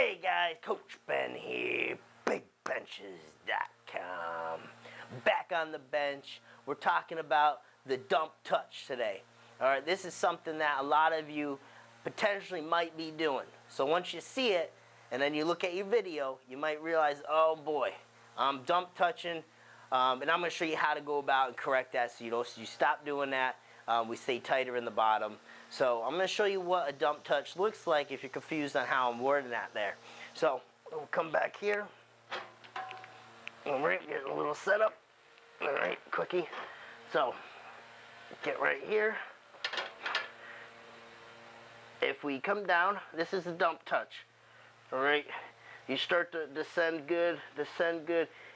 Hey guys, Coach Ben here, BigBenches.com. Back on the bench, we're talking about the dump touch today. Alright, this is something that a lot of you potentially might be doing. So once you see it, and then you look at your video, you might realize, oh boy, I'm dump touching, and I'm going to show you how to go about and correct that so you stop doing that. We stay tighter in the bottom. So I'm going to show you what a dump touch looks like if you're confused on how I'm wording that there. So we'll come back here. Alright, get a little setup. Alright, quickie. So get right here. If we come down, this is a dump touch. Alright, you start to descend good,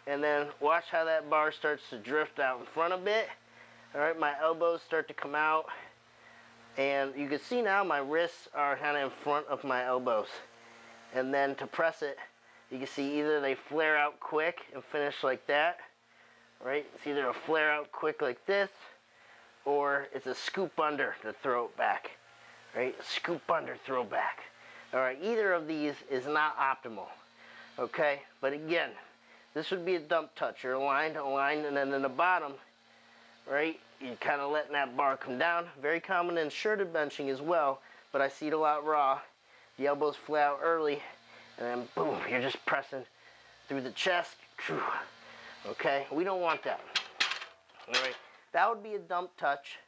and then watch how that bar starts to drift out in front a bit. Alright, my elbows start to come out. And you can see now my wrists are kind of in front of my elbows. And then to press it, you can see either they flare out quick and finish like that. Right? It's either a flare out quick like this, or it's a scoop under to throw it back. Right? Scoop under, throw back. Alright, either of these is not optimal. Okay? But again, this would be a dump touch. You're aligned, and then in the bottom, right, you're kind of letting that bar come down. Very common in shirted benching as well, but I see it a lot raw. The elbows fly out early, and then boom, you're just pressing through the chest. Okay, we don't want that. Alright, that would be a dump touch.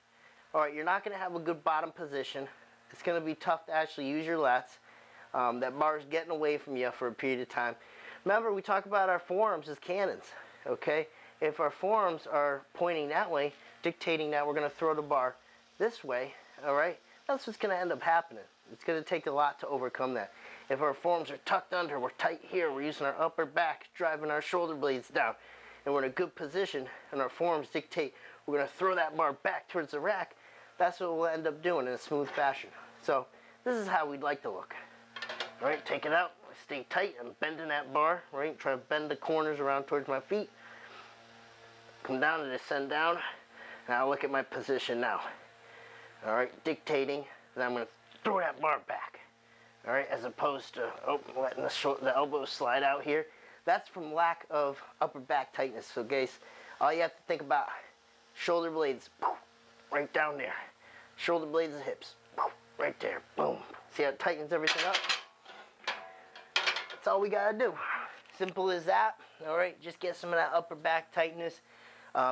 Alright, you're not going to have a good bottom position. It's going to be tough to actually use your lats. That bar is getting away from you for a period of time. Remember, we talk about our forearms as cannons. Okay, if our forearms are pointing that way, dictating that we're going to throw the bar this way, alright, that's what's going to end up happening. It's going to take a lot to overcome that. If our forearms are tucked under, we're tight here, we're using our upper back, driving our shoulder blades down, and we're in a good position, and our forearms dictate we're going to throw that bar back towards the rack, that's what we'll end up doing in a smooth fashion. So, this is how we'd like to look. Alright, take it out, stay tight, I'm bending that bar, right, try to bend the corners around towards my feet. Come down and descend down. Now look at my position now. Alright, dictating that I'm going to throw that bar back. Alright, as opposed to letting the elbows slide out here. That's from lack of upper back tightness. So guys, all you have to think about, shoulder blades, right down there. Shoulder blades and hips, right there, boom. See how it tightens everything up? That's all we got to do. Simple as that. Alright, just get some of that upper back tightness.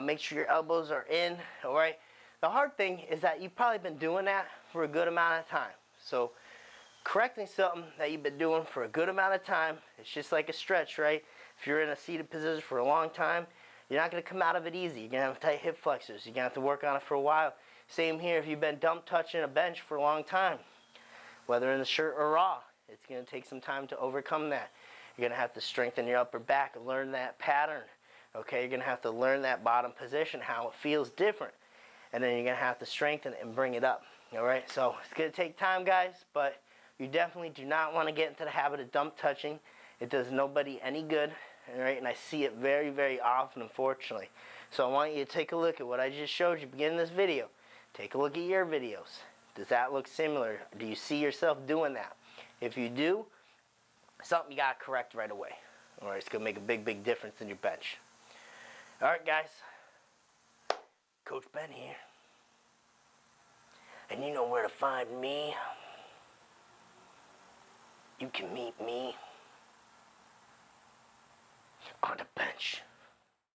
Make sure your elbows are in, alright? The hard thing is that you've probably been doing that for a good amount of time. So, correcting something that you've been doing for a good amount of time, it's just like a stretch, right? If you're in a seated position for a long time, you're not going to come out of it easy. You're going to have tight hip flexors. You're going to have to work on it for a while. Same here if you've been dump touching a bench for a long time. Whether in the shirt or raw, it's going to take some time to overcome that. You're going to have to strengthen your upper back and learn that pattern. Okay, you're going to have to learn that bottom position, how it feels different. And then you're going to have to strengthen it and bring it up. Alright, so it's going to take time, guys, but you definitely do not want to get into the habit of dump touching. It does nobody any good. Alright, and I see it very, very often, unfortunately. So I want you to take a look at what I just showed you beginning this video. Take a look at your videos. Does that look similar? Do you see yourself doing that? If you do, something you got to correct right away. Alright, it's going to make a big, big difference in your bench. Alright guys, Coach Ben here, and you know where to find me. You can meet me on the bench.